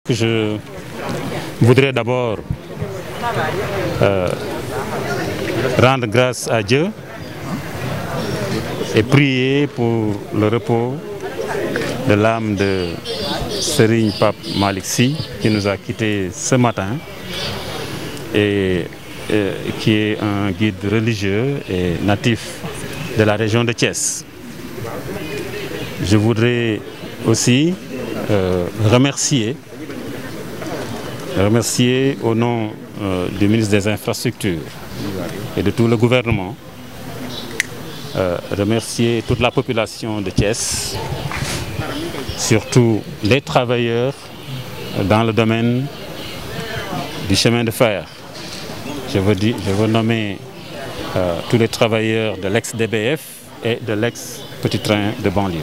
Je voudrais d'abord rendre grâce à Dieu et prier pour le repos de l'âme de Serigne Pape Malick Sy qui nous a quittés ce matin et qui est un guide religieux et natif de la région de Thiès. Je voudrais aussi remercier au nom du ministre des Infrastructures et de tout le gouvernement, remercier toute la population de Thiès, surtout les travailleurs dans le domaine du chemin de fer. Je veux nommer tous les travailleurs de l'ex-DBF et de l'ex-Petit Train de banlieue.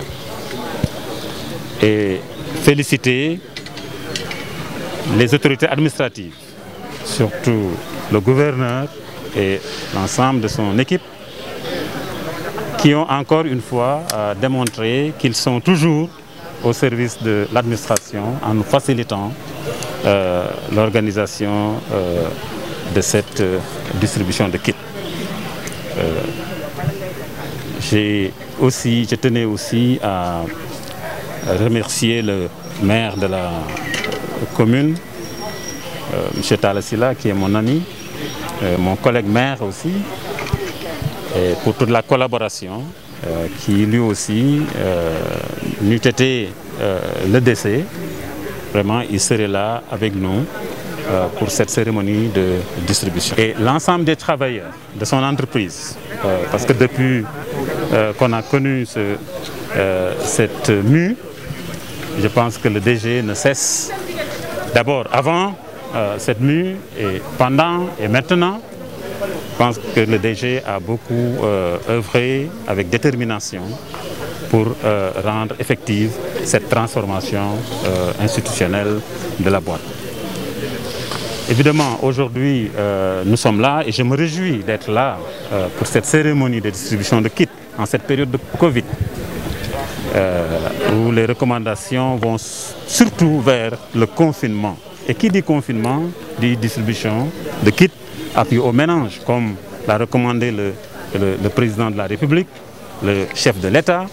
Et féliciter les autorités administratives, surtout le gouverneur et l'ensemble de son équipe, qui ont encore une fois démontré qu'ils sont toujours au service de l'administration en nous facilitant l'organisation de cette distribution de kits. Je tenais aussi à remercier le maire de la commune, M. Talla Sylla, qui est mon ami, mon collègue maire aussi, et pour toute la collaboration qui lui aussi n'eût été le décès. Vraiment, il serait là avec nous pour cette cérémonie de distribution. Et l'ensemble des travailleurs de son entreprise, parce que depuis qu'on a connu cette mue, je pense que le DG ne cesse, d'abord avant cette mue et pendant et maintenant, je pense que le DG a beaucoup œuvré avec détermination pour rendre effective cette transformation institutionnelle de la boîte. Évidemment, aujourd'hui, nous sommes là et je me réjouis d'être là pour cette cérémonie de distribution de kits en cette période de Covid, où les recommandations vont surtout vers le confinement. Et qui dit confinement, dit distribution de kits appui aux ménages, comme l'a recommandé le président de la République, le chef de l'État,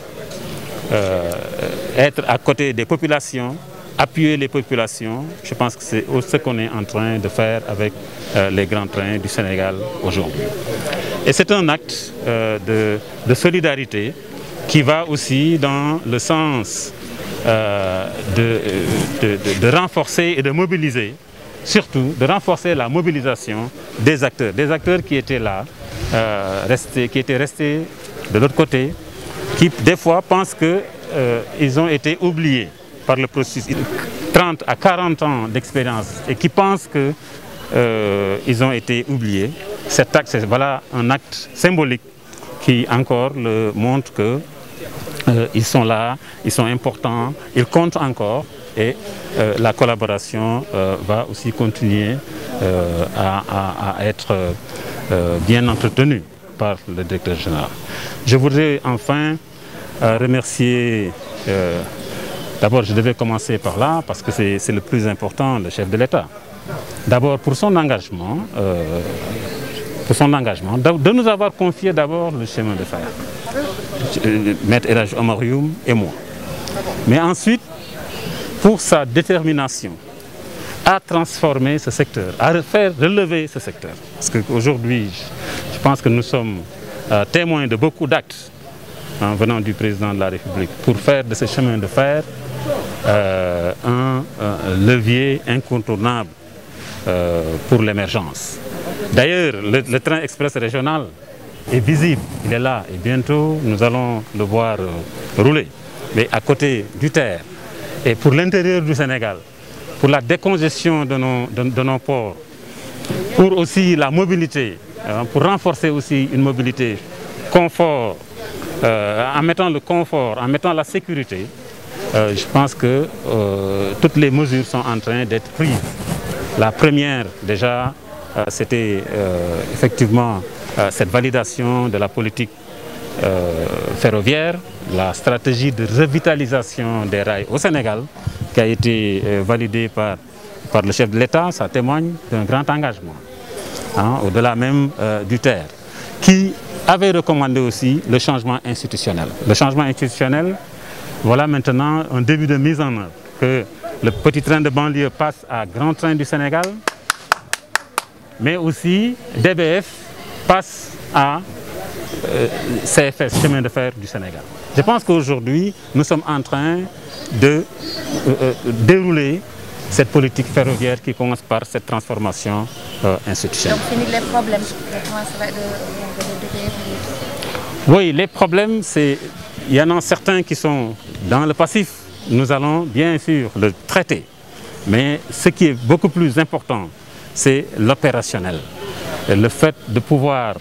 être à côté des populations, appuyer les populations. Je pense que c'est ce qu'on est en train de faire avec les grands trains du Sénégal aujourd'hui. Et c'est un acte de solidarité qui va aussi dans le sens de renforcer et de mobiliser, surtout de renforcer la mobilisation des acteurs qui étaient là, qui étaient restés de l'autre côté, qui des fois pensent qu'ils ont été oubliés par le processus. 30 à 40 ans d'expérience et qui pensent qu'ils ont été oubliés. Cet acte, voilà un acte symbolique qui encore montre qu'ils sont là, ils sont importants, ils comptent encore et la collaboration va aussi continuer à être bien entretenue par le directeur général. Je voudrais enfin remercier, d'abord je devais commencer par là parce que c'est le plus important, le chef de l'État. D'abord pour son engagement, de nous avoir confié d'abord le chemin de fer, Maître El Hadji Omar Youm et moi. Mais ensuite, pour sa détermination à transformer ce secteur, à faire relever ce secteur. Parce qu'aujourd'hui, je pense que nous sommes témoins de beaucoup d'actes venant du président de la République pour faire de ce chemin de fer un levier incontournable pour l'émergence. D'ailleurs, le train express régional est visible, il est là et bientôt nous allons le voir rouler. Mais à côté du terre et pour l'intérieur du Sénégal, pour la décongestion de nos ports, pour aussi la mobilité, pour renforcer aussi une mobilité confort, en mettant le confort, en mettant la sécurité, je pense que toutes les mesures sont en train d'être prises. La première, déjà, c'était effectivement cette validation de la politique ferroviaire, la stratégie de revitalisation des rails au Sénégal, qui a été validée par le chef de l'État. Ça témoigne d'un grand engagement, au-delà même du TER, qui avait recommandé aussi le changement institutionnel. Le changement institutionnel, voilà maintenant un début de mise en œuvre, que le petit train de banlieue passe à Grand Train du Sénégal, mais aussi DBF passe à CFS, chemin de fer du Sénégal. Je pense qu'aujourd'hui, nous sommes en train de dérouler cette politique ferroviaire qui commence par cette transformation institutionnelle. Donc, fini les problèmes de DBF? Oui, les problèmes, il y en a certains qui sont dans le passif. Nous allons bien sûr le traiter. Mais ce qui est beaucoup plus important, c'est l'opérationnel. Le fait de pouvoir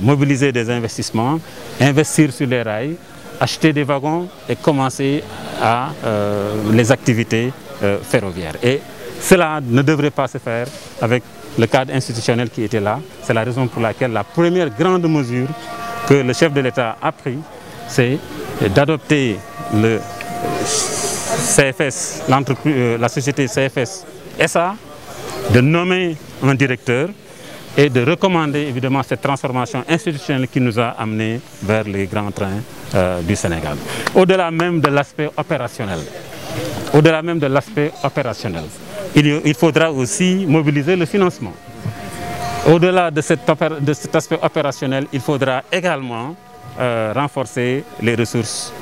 mobiliser des investissements, investir sur les rails, acheter des wagons et commencer à les activités ferroviaires. Et cela ne devrait pas se faire avec le cadre institutionnel qui était là. C'est la raison pour laquelle la première grande mesure que le chef de l'État a prise, c'est d'adopter le CFS, la société CFS SA, de nommer un directeur et de recommander évidemment cette transformation institutionnelle qui nous a amenés vers les grands trains du Sénégal. Au-delà même de l'aspect opérationnel, il faudra aussi mobiliser le financement. Au-delà de cet aspect opérationnel, il faudra également renforcer les ressources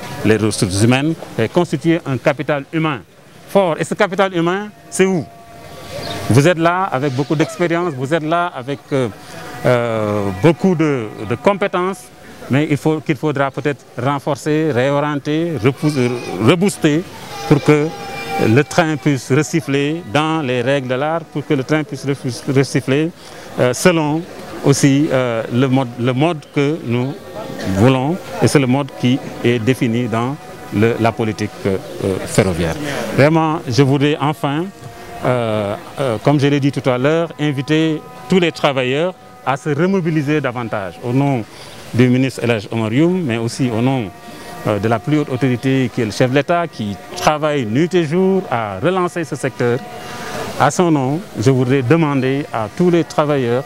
humaines et constituer un capital humain fort. Et ce capital humain, c'est où? Vous êtes là avec beaucoup d'expérience, vous êtes là avec beaucoup de compétences, mais qu'il faudra peut-être renforcer, réorienter, rebooster pour que le train puisse resiffler dans les règles de l'art, pour que le train puisse resiffler selon aussi le mode que nous voulons, et c'est le mode qui est défini dans la politique ferroviaire. Vraiment, je voudrais enfin, comme je l'ai dit tout à l'heure, inviter tous les travailleurs à se remobiliser davantage au nom du ministre Elhadji Oumar Youm, mais aussi au nom de la plus haute autorité qui est le chef de l'État, qui travaille nuit et jour à relancer ce secteur. À son nom, je voudrais demander à tous les travailleurs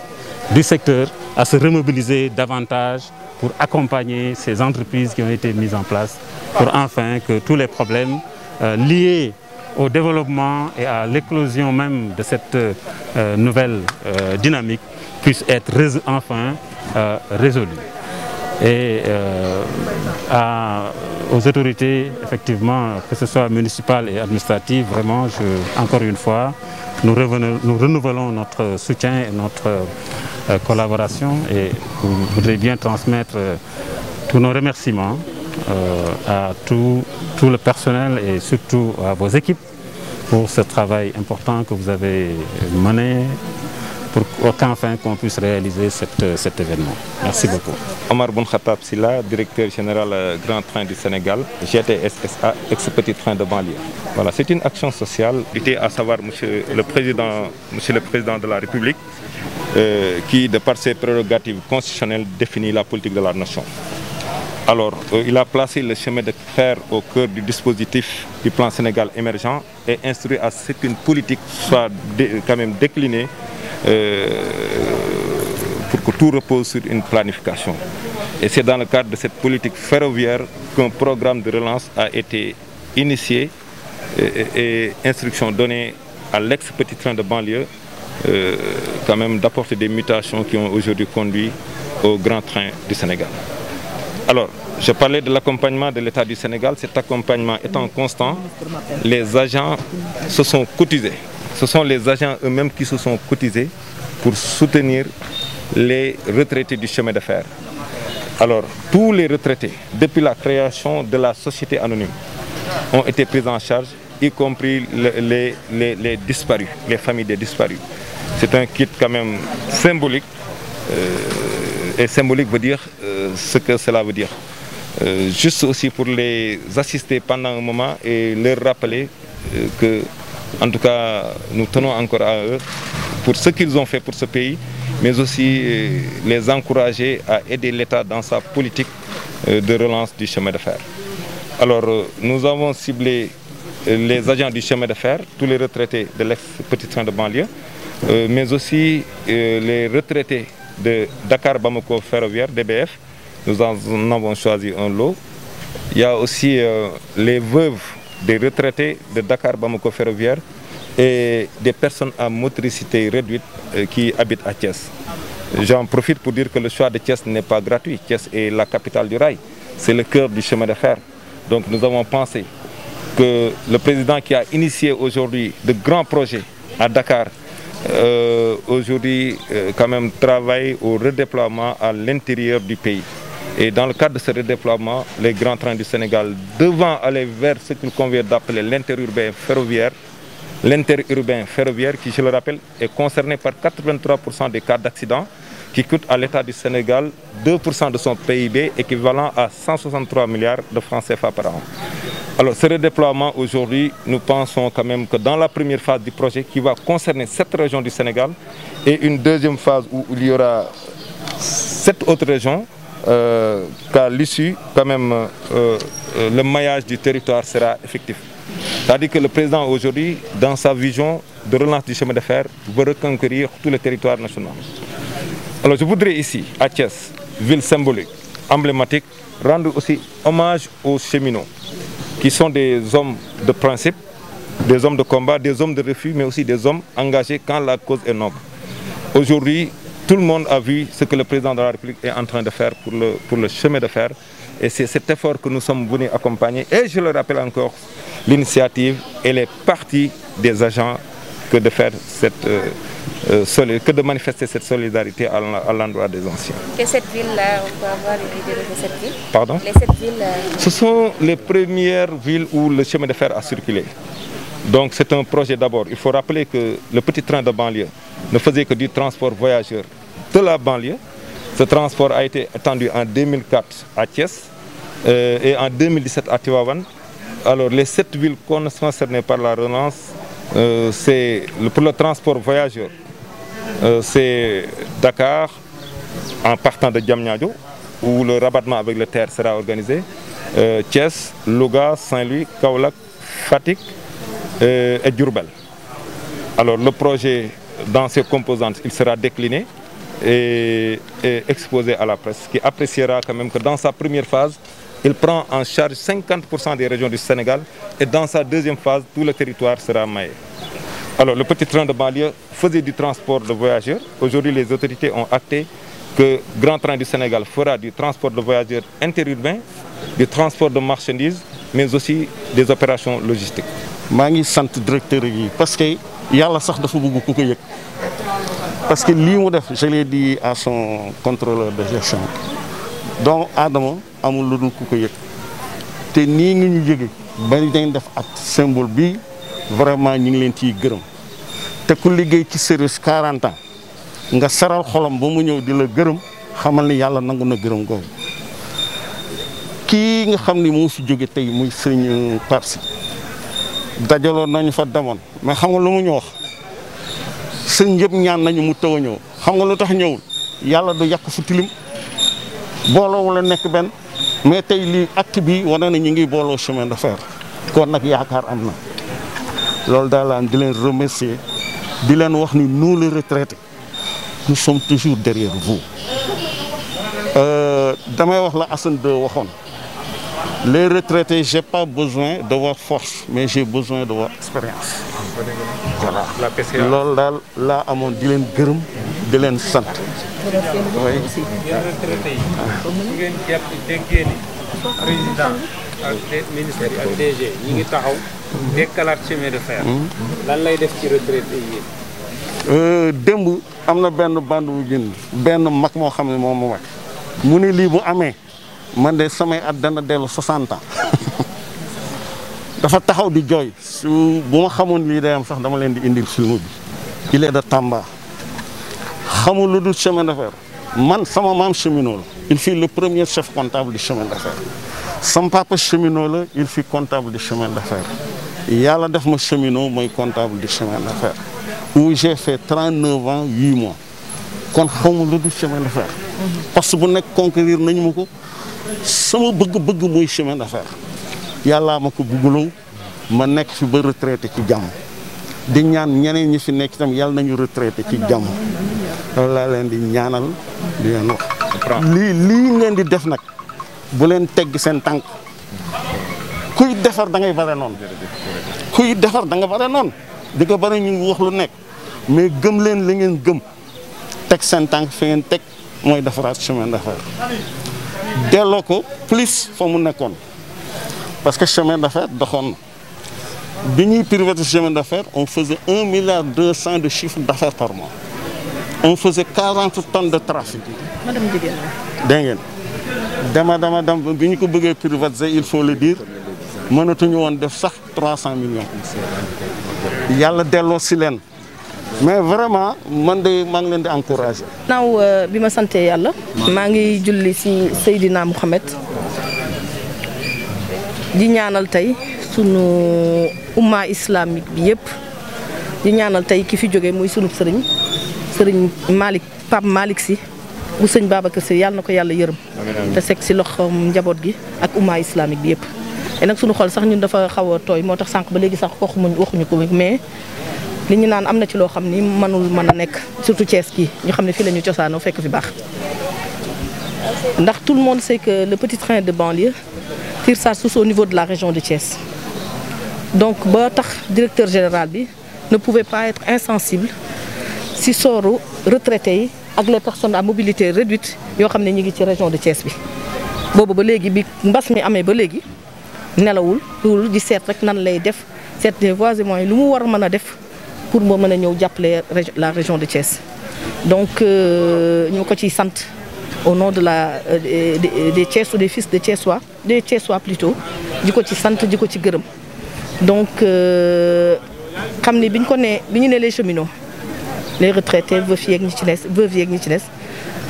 du secteur à se remobiliser davantage pour accompagner ces entreprises qui ont été mises en place, pour enfin que tous les problèmes liés au développement et à l'éclosion même de cette nouvelle dynamique puissent être enfin résolus. Et aux autorités, effectivement, que ce soit municipales et administratives, vraiment, encore une fois, nous renouvelons notre soutien et notre collaboration, et je voudrais bien transmettre tous nos remerciements à tout le personnel et surtout à vos équipes pour ce travail important que vous avez mené pour qu'enfin qu'on puisse réaliser cet événement. Merci beaucoup. Omar Boun Khattab Silla, directeur général Grand Train du Sénégal, GTS-SA, ex-petit train de banlieue. Voilà, c'est une action sociale, à savoir Monsieur le Président de la République, qui, de par ses prérogatives constitutionnelles, définit la politique de la nation. Alors, il a placé le chemin de fer au cœur du dispositif du plan Sénégal émergent et instruit à ce qu'une politique soit quand même déclinée pour que tout repose sur une planification. Et c'est dans le cadre de cette politique ferroviaire qu'un programme de relance a été initié et instruction donnée à l'ex-petit train de banlieue quand même d'apporter des mutations qui ont aujourd'hui conduit au grand train du Sénégal. Alors, je parlais de l'accompagnement de l'État du Sénégal. Cet accompagnement étant constant, les agents se sont cotisés. Ce sont les agents eux-mêmes qui se sont cotisés pour soutenir les retraités du chemin de fer. Alors, tous les retraités, depuis la création de la société anonyme, ont été pris en charge, y compris les disparus, les familles des disparus. C'est un kit quand même symbolique, et symbolique veut dire ce que cela veut dire. Juste aussi pour les assister pendant un moment et leur rappeler que, en tout cas, nous tenons encore à eux pour ce qu'ils ont fait pour ce pays, mais aussi les encourager à aider l'État dans sa politique de relance du chemin de fer. Alors, nous avons ciblé les agents du chemin de fer, tous les retraités de l'ex-petit train de banlieue, mais aussi les retraités de Dakar-Bamako Ferroviaire, DBF. Nous en avons choisi un lot. Il y a aussi les veuves des retraités de Dakar-Bamako Ferroviaire et des personnes à motricité réduite qui habitent à Thiès. J'en profite pour dire que le choix de Thiès n'est pas gratuit. Thiès est la capitale du rail, c'est le cœur du chemin de fer. Donc nous avons pensé que le président qui a initié aujourd'hui de grands projets à Dakar, aujourd'hui quand même travaille au redéploiement à l'intérieur du pays. Et dans le cadre de ce redéploiement, les grands trains du Sénégal, devant aller vers ce qu'il convient d'appeler l'interurbain ferroviaire qui, je le rappelle, est concerné par 83% des cas d'accident, qui coûte à l'État du Sénégal 2% de son PIB, équivalent à 163 milliards de francs CFA par an. Alors ce redéploiement aujourd'hui, nous pensons quand même que dans la première phase du projet qui va concerner 7 régions du Sénégal et une deuxième phase où il y aura 7 autres régions, qu'à l'issue, quand même, le maillage du territoire sera effectif. C'est-à-dire que le président aujourd'hui, dans sa vision de relance du chemin de fer, veut reconquérir tout le territoire national. Alors je voudrais ici, à Thiès, ville symbolique, emblématique, rendre aussi hommage aux cheminots, qui sont des hommes de principe, des hommes de combat, des hommes de refus, mais aussi des hommes engagés quand la cause est noble. Aujourd'hui, tout le monde a vu ce que le président de la République est en train de faire pour le chemin de fer. Et c'est cet effort que nous sommes venus accompagner. Et je le rappelle encore, l'initiative, elle est partie des agents que de manifester cette solidarité à l'endroit des anciens. Et cette ville-là, on peut avoir une idée de cette ville? Pardon? Les 7 villes. Ce sont les premières villes où le chemin de fer a circulé. Donc c'est un projet d'abord. Il faut rappeler que le petit train de banlieue ne faisait que du transport voyageur de la banlieue. Ce transport a été étendu en 2004 à Thiès et en 2017 à Tivaouane. Alors les 7 villes concernées par la relance, pour le transport voyageur, c'est Dakar, en partant de Diamniadio, où le rabattement avec le terre sera organisé, Thiès, Louga, Saint-Louis, Kaolack, Fatick et Diourbel. Alors le projet, dans ses composantes, il sera décliné et exposé à la presse, qui appréciera quand même que dans sa première phase, il prend en charge 50% des régions du Sénégal et dans sa deuxième phase, tout le territoire sera maillé. Alors le petit train de banlieue faisait du transport de voyageurs. Aujourd'hui, les autorités ont acté que Grand Train du Sénégal fera du transport de voyageurs interurbain, du transport de marchandises, mais aussi des opérations logistiques. Je suis le directeur parce que yàlla sax dafa bëgg ku ko yëg parce que lii mu def je l'ai dit à son contrôleur de gestion donc Adama amul lu dul ku ko yëg te nii nga ñu yëge ba dañ def ak symbole bi vraiment ñu ngi leen ciy gërëm te ku liggéey ci service 40 ans nga saral xolam ba mu ñëw di la gërëm xamal ni yàlla nangu na gërëm googu kii nga xam ni moo fi jóge tey muy sëñ Parsi dajaloon nañu fa demoon mais xam nga lu mu ñu wax sëñ yëpp ñaan nañu mu taw a ñëw xam nga lu tax ñëwul yàlla du yàq fu tilim booloo wala nekk benn mais tey lii acte bi wane na ñu ngi booloo chemin de fer kon nag yaakaar am na loolu daal di leen remercier di leen wax ni nous les retraités nous sommes toujours derrière vous damay wax la Assane 2 waxoon les retraités, j'ai pas besoin de votre force, mais j'ai besoin de votre expérience. Voilà. Loolu daal laa amoon di leen gërëm di leen sant. Oui. retraités yi ngeen jàpp déggee ni président ak ministère ak DG ñi ngi taxaw dekkalaat chemin de fer. lan lay def ci retraités yi? démb am na benn bande bu génn benn mag moo xam ne moom mu wax mu ne lii bu amee. man de samay at dana dellu 60 ans dafa taxaw di jooy su bu ma xamoon lii day am sax dama leen di indil film bi il est de Tamba xamul lu dul chemin de fer man sama maam cheminot la il fut le premier chef comptable du chemin de fer sama papa cheminot la il fut comptable du chemin de fer yàlla def ma cheminot mooy comptable du chemin de fer où j'ai fait 39 ans 8 mois kon xamul lu dul chemin de fer parce que bu nekk conquérir nañu ma ko sama bëgg-bëgg muy chemin de fer yàllaa ma ko bugguloo ma nekk fi ba retraité ci jàmm di ñaan ñeneen ñi fi nekk itam yàlla nañu retraité ci jàmm loolu laa leen di ñaanal di leen wax lii ngeen di def nag bu leen tegg seen tànk kuy defar da ngay bare noonu kuy defar da nga bare noonu di nga bare ñu wax lu nekk mais gëm leen li ngeen gëm teg seen tànk fi ngeen teg mooy defaraat chemin de fer delloo ko plus fa mu nekkoon parce que chemin de fer doxoon na bi ñuy privatiser chemin de fer on faisait 1,2 milliard de chiffre d'affaires par mois on faisait 40 tonnes de trafic. dégg ngeen dama bi ñu ko bëggee privatiser il faut le dire mënatuñu woon def sax 300 millions yàlla delloo si leen mais vraiment man de maa ngi leen di encourager. naaw bi ma sante yàlla maa ngi julli ci Seydina Mouhamed di ñaanal tey sunu umma islamique bi yëpp di ñaanal tey ki fi jóge muy sunu sëriñ Malick Pape Malick Sy bu sëñ Babacar Sy yàlla na ko yàlla yërëm te sekk ci loxoom njaboot gi ak umma islamique bi yëpp et nag sunu xol sax ñun dafa xaw a tooy moo tax sànq ba léegi sax waxuñu ko mais li ñu naan am na ci loo xam ni mënul mën a nekk surtout Thiès kii ñu xam ne fii la ñu cosaanoo fekk fi baax ndax tout le monde sait que le petit train de banlieue tire sa source au niveau de la région de Thiès donc ba tax directeur général bi ne pouvait pas être insensible si sooru retraités yi ak les personnes à mobilité réduite yoo xam ne ñu ngi ci région de Thiès bi boobu ba léegi bi mbas mi amee ba léegi nelawul loolu di seet rek nan lay def seet des voies et moyens lu mu war a mën a def pour moo mën a ñëw jàppale la région de Thiès donc ñu ko ciy sant au nom de des Thiès ou des fils de Thiessois des Thiessois plutôt di ko ci sant di ko ci gërëm donc xam ni bi ñu ne les cheminots les retraités veuves yeeg ñi ci des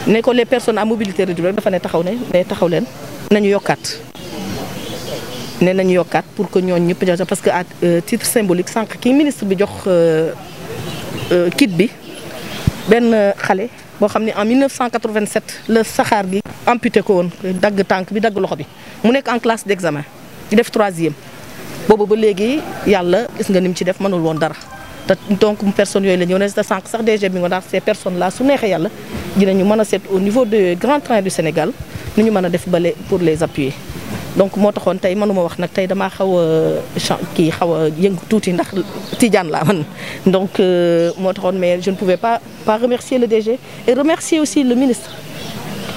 ne ko les personnes à mobilité réduite rek dafa ne taxaw leen nañu yokkaat pour que ñooñu ñëpp jox parce que à titre symbolique sànq kii ministre bi jox kit bi benn xale boo xam ne en 1987 la saxaar gi amputé ko woon dagg tànk bi dagg loxo bi mu nekk en classe d'examen di def 3e boobu ba léegi yàlla gis nga ni mu ci def mënul woon dara te donc personnes yooyu la ñëw ne te sànq sax DG bi nga daal ces personnes là su neexee yàlla dinañu mën a seet au niveau des grands trains du Sénégal ni ñu mën a def pour les appuyer donc moo taxoon tey mënuma wax nag tey damaa xaw a yëngu tuuti ndax Tidiane laa man donc moo taxoon mais je ne pouvais pas remercier le DG et remercier aussi le ministre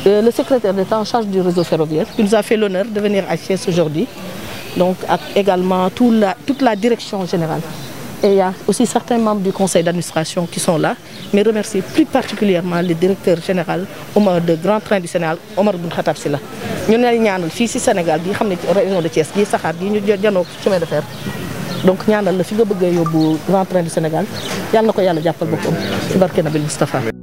le secrétaire d'État en charge du réseau ferroviaire qui nous a fait l'honneur de venir à Thiès aujourd'hui donc ak également toute la direction générale et il y a aussi certains membres du conseil d'administration qui sont là mais remercier plus particulièrement le directeur général de Grand Train du Sénégal Omar Boun Khattab Sylla ñu ne ñaanal fii ci Sénégal bi xam ne région de Thiès gi saxaar gi ñu janoo chemin de fer donc ñaanal la fi nga bëgg a yóbbu Grand Train du Sénégal yàlla na ko yàlla jàppal boppam ci barke Nabil Moustapha